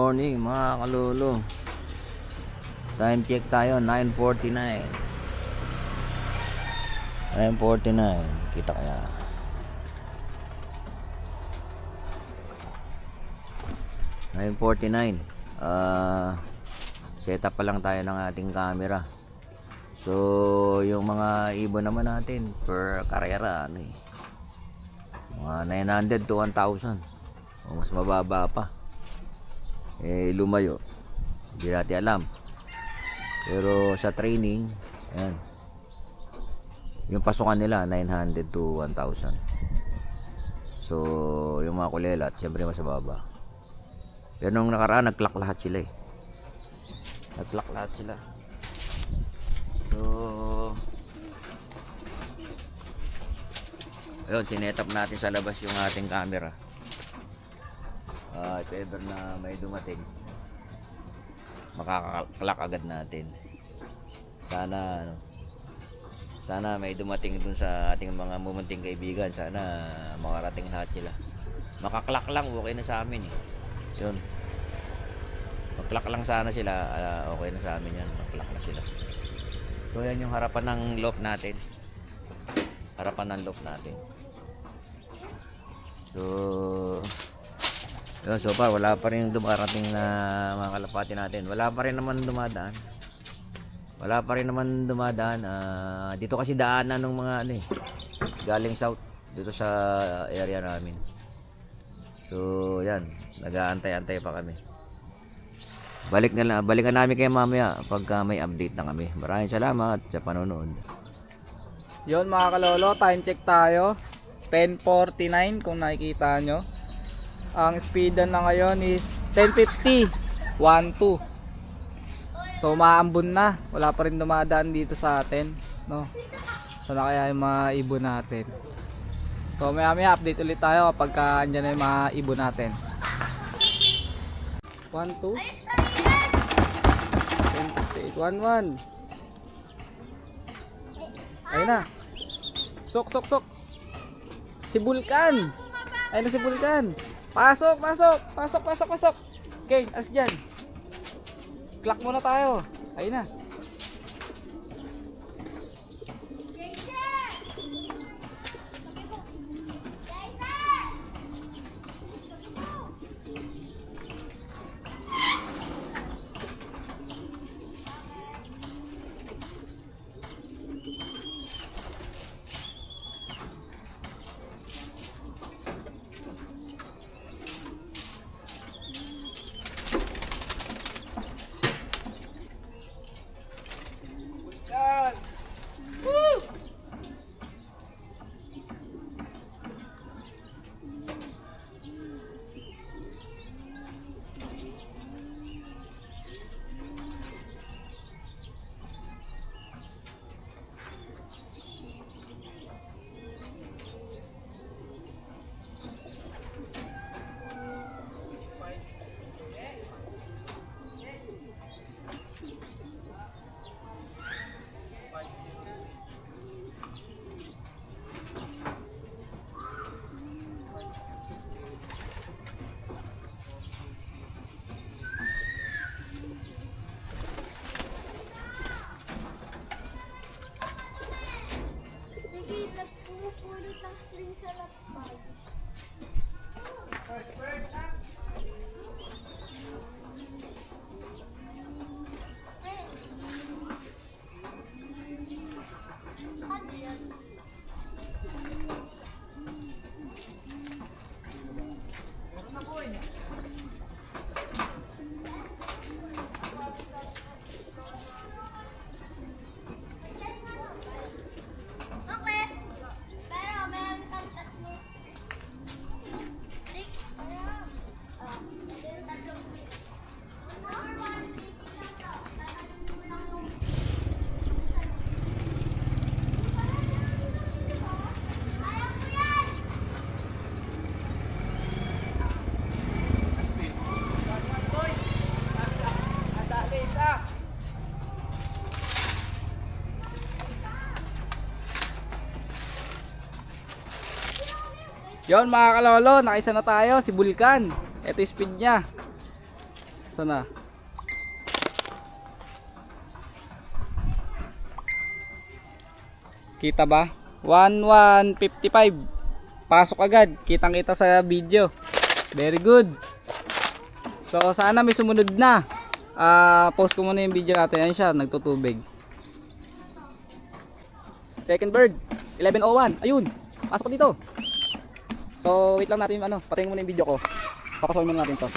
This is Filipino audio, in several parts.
morning mga kalolo. Time check tayo, 9:49. 9:49. Kita kaya. Set up pa lang tayo ng ating camera. So, yung mga ibon naman natin per karera, mga 900 to 1,000. O mas mababa pa. Lumayo. Hindi natin alam. Pero sa training, ayan. Yung pasukan nila 900 to 1,000. So, yung mga kulelat, siyempre mas mababa. Pero nung nakaraan, nag-clock lahat sila eh. Nag-clock lahat sila. So, ayun, sinetap natin sa labas yung ating camera. If ever na may dumating, makaka-clock agad natin. Sana may dumating dun sa ating mga mumunting kaibigan. Sana makarating lahat sila. Makaklak lang, okay na sa amin eh. Yun. Maklak lang sana sila, okay na sa amin yan. Maklak na sila. So yan yung harapan ng loft natin. Harapan ng loft natin. So yun, so far wala pa rin dumarating na mga kalapati natin. Wala pa rin naman dumadaan. Dito kasi daanan ng mga galing south dito sa area namin. So yan, nag-aantay-antay pa kami. Balikan namin kayo mamaya pagka may update na kami. Maraming salamat sa panonood. Yon mga kalolo, time check tayo. 10:49 kung nakikita nyo. Ang speedan na ngayon is 10:50. 1-2. So maambon na. Wala pa rin dumadaan dito sa atin, no? Sana kaya yung mga ibon natin. So maya update ulit tayo kapag andyan na yung mga ibon natin. 1-2. 10:58. 1-1. Ayun na. Sok. Si Vulcan. Ayun na si Vulcan. Pasok. Okay, as dyan. Clock muna tayo. Ayun na. Yon mga kalolo, nakaisa na tayo, si Vulcan. Ito yung speed niya. Sana. Kita ba? 1155. Pasok agad. Kitang-kita sa video. Very good. So sana may sumunod na. Post ko muna yung video natin. Ayan siya, nagtutubig. Second bird, 11:01. Ayun. Pasok dito. So wait lang natin patayin muna yung video ko. Papasokin muna natin 'to.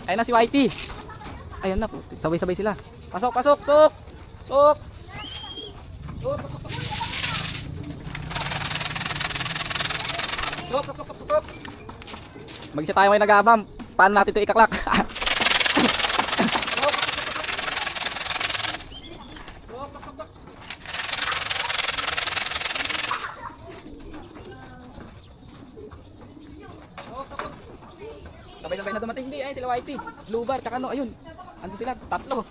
Ayun na si Whitey. Ayun na po. Sabay-sabay sila. Pasok, pasok, sok. Sok. Sok, sok, sok, sok. Sok, sok, sok, sok, sok. Mag-isa tayo ngayon nag-aabam. Paano natin ito ikaklak? Sabay-sabay na dumating din. Ayun sila Whitey. Blue bar, tsaka ano, ayun. Andun sila, tatlo.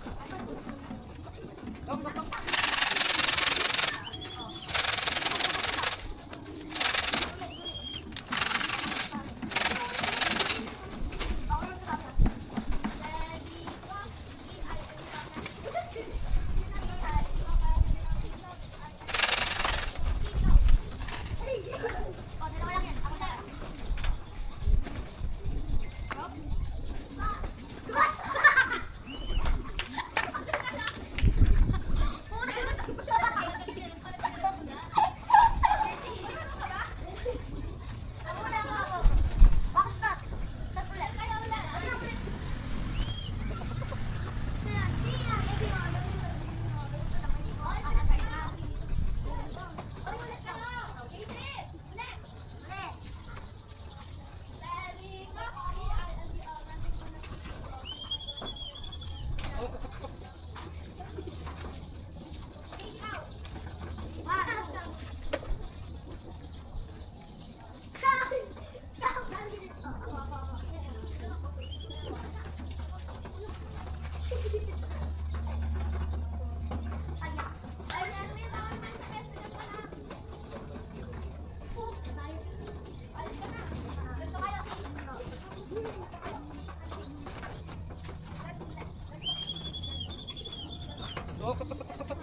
Sok, sok, sok, sok, sok, sok.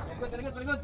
Very good, very good, very good.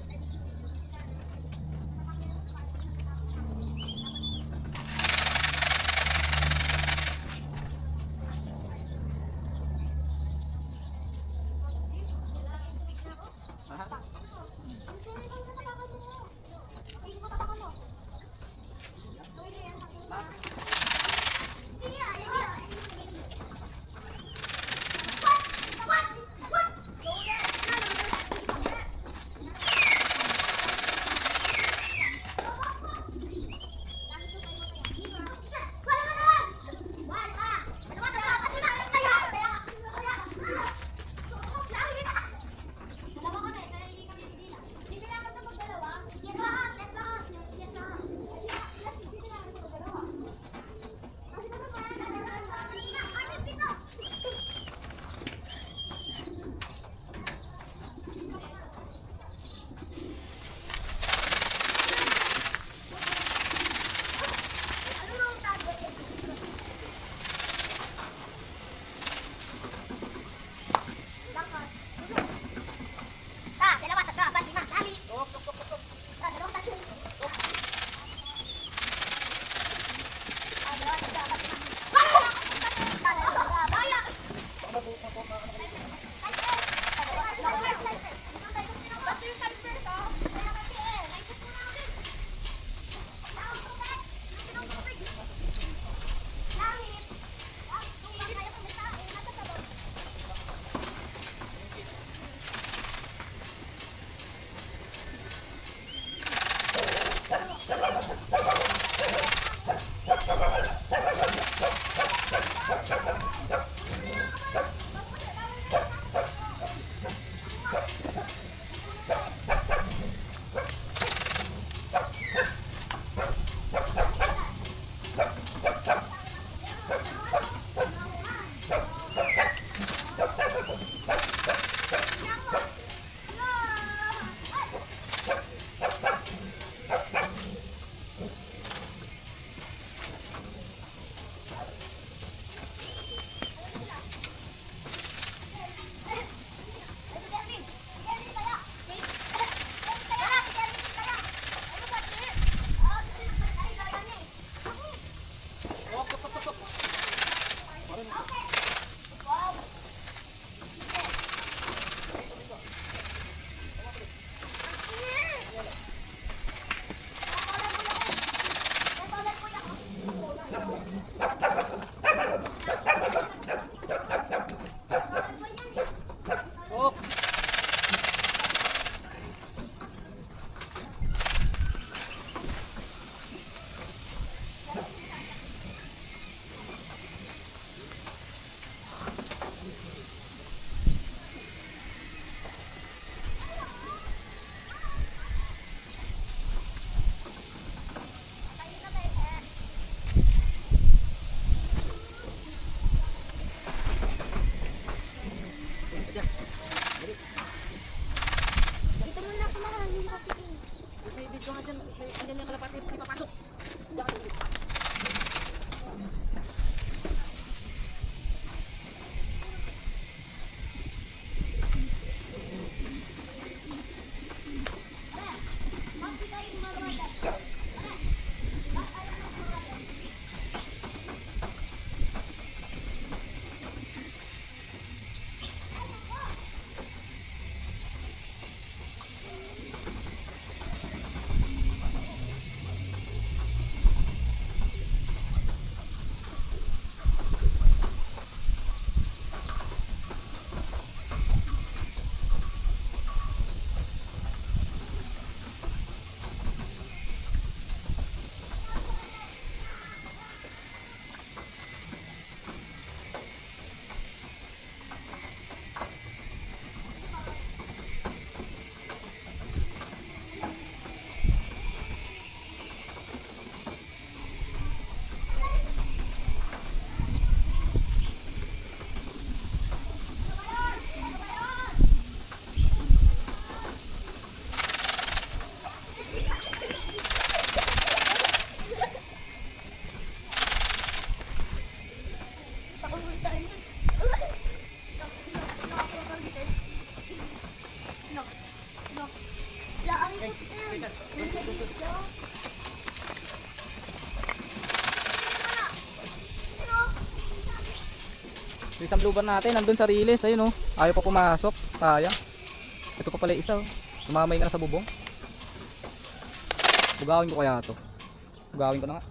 So isang blue bar natin, nandun sa release, ayun oh. Ayaw pa pumasok, sayang. Ito pa pala isa oh. Sumamay ka na sa bubong. Bugawin ko kaya to. Bugawin ko na nga.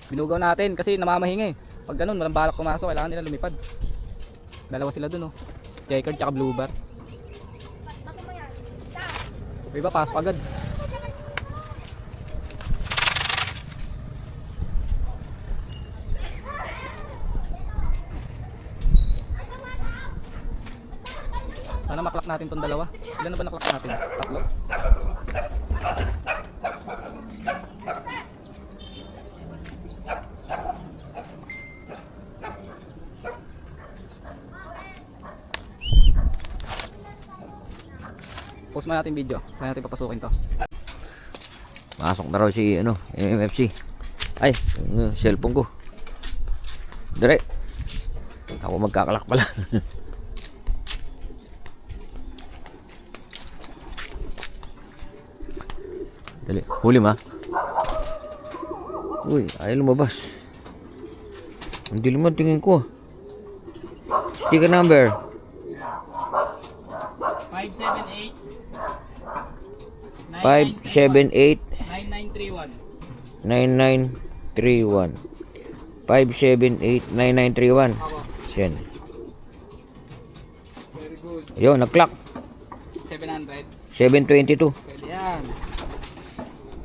Binugaw natin kasi namamahinga eh. Pag ganun, walang balak pumasok, kailangan nila lumipad. Dalawa sila dun oh. Checkered tsaka blue bar. Yung iba pasok agad. Sana maklak natin tong dalawa. Ilan na ba naklak natin? 3? Post mo natin video. Kaya natin papasukin to. Masok na raw si MMFC. Ay, cellphone ko. Dire. Ako magkakalak pala. Dali, huli ma. Uy, ayaw lumabas. Hindi naman tingin ko. Sticker number 578 9931 578 9931 Yan. Very good. Yo, nag-clock 700. 722. Pwede yan.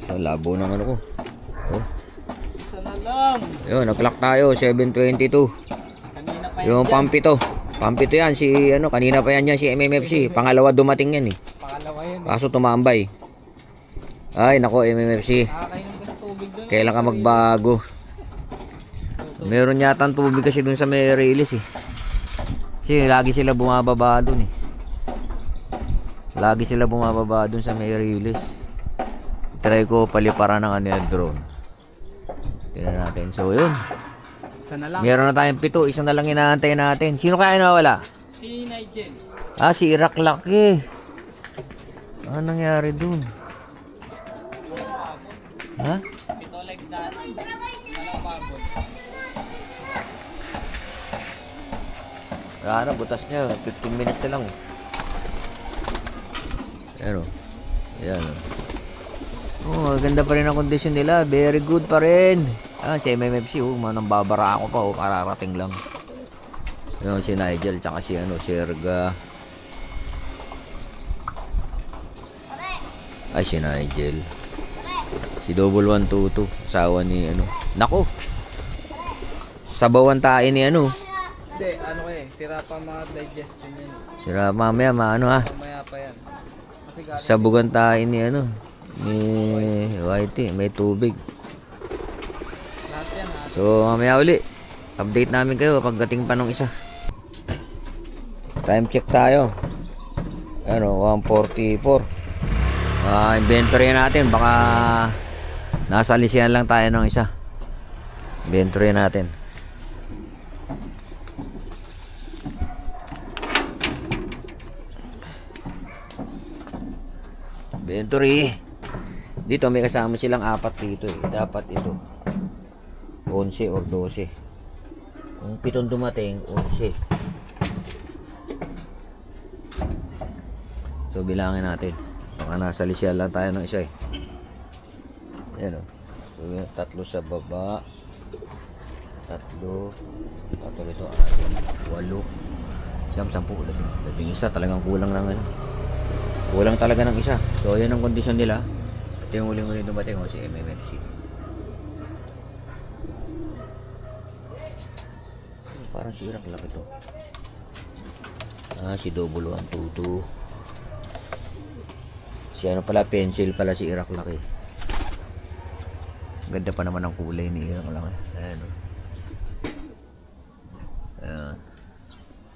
Sa labo ng ano ko. Oh. Isa na lang. Yo, nag-clock tayo 722. Kanina pa Yung yan. pampito. Pampito yan si kanina pa yan si MMFC. Pangalawa dumating yan eh. Pangalawa yan. Kaso tumambay. Ay, nako MMFC. Nakakainom ka sa tubig doon. Kailan ka magbago? Meron yata ang tubig kasi dun sa may release eh. Kasi lagi sila bumababa dun eh. Lagi sila bumababa dun sa may release. Try ko paliparan ng drone. Tingnan natin. So yun. Isa na lang. Meron na tayong 7. Isang na lang inaantay natin. Sino kaya nawala? Si Nigel. Si Iraq Laki. Ano nangyari dun? Ha? Ito like that. Alam pagod. Wala na, butas niya. 15 minutes na lang. Ayan o. Ayan o. Oh, maganda pa rin ang kondisyon nila. Very good pa rin. Si MMFC, manang babara ako pa. Kararating lang. Ayan, si Nigel, tsaka si Serga. Ay, si Nigel. Si Double 122. Asawa ni Nako. Sabawan tayo ni Hindi, sira pa mga digestion yan. Sira mamaya ha. Mamaya pa yan. Kasi galing Sabugan tayo ni ni Whitey, may tubig. lahat yan ha. So mamaya uli, update namin kayo pagdating pa nung isa. Time check tayo. 1:44. Inventory natin, baka nasa lisihan lang tayo ng isa. Inventory natin. Inventory. Dito may kasama silang 4 dito eh. Dapat ito 11 or 12. Kung 7 dumating, 11. So bilangin natin. Baka nasa lisya lang tayo ng isa eh. Ayan o. So 3 sa baba. 3 ito, 8, 10, 11. Isa talagang kulang lang kulang talaga ng isa. So ayan ang kondisyon nila. Ito yung uling-uling dumating si MMFC. Parang si Iraq Laki to. Si Double 122. Si pala, pencil pala si Iraq Laki. Ganda pa naman ang kulay ni Iraq Laki. Ayan o.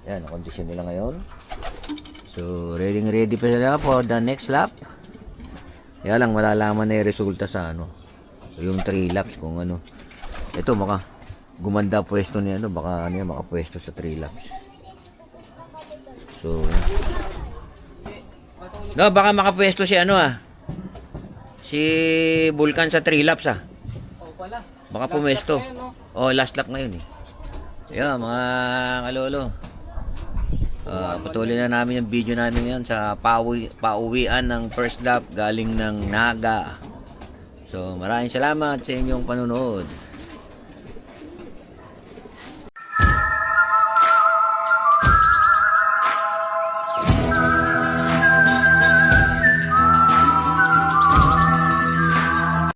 Ayan ang kondisyon nila ngayon. So ready pa sila for the next lap. Kaya lang malalaman na yung resulta sa so, yung 3 laps kung ito baka gumanda pwesto ni baka makapwesto sa 3 laps. So, no, baka makapwesto si ano si Vulcan sa 3 laps Oh, pala. Baka Last pumesto. lap na yun, no? Oh, last lap ngayon Ayan, mga kalolo. Patuloy na namin yung video namin ngayon sa pauwian ng first lap galing ng Naga. So, maraming salamat sa inyong panunood.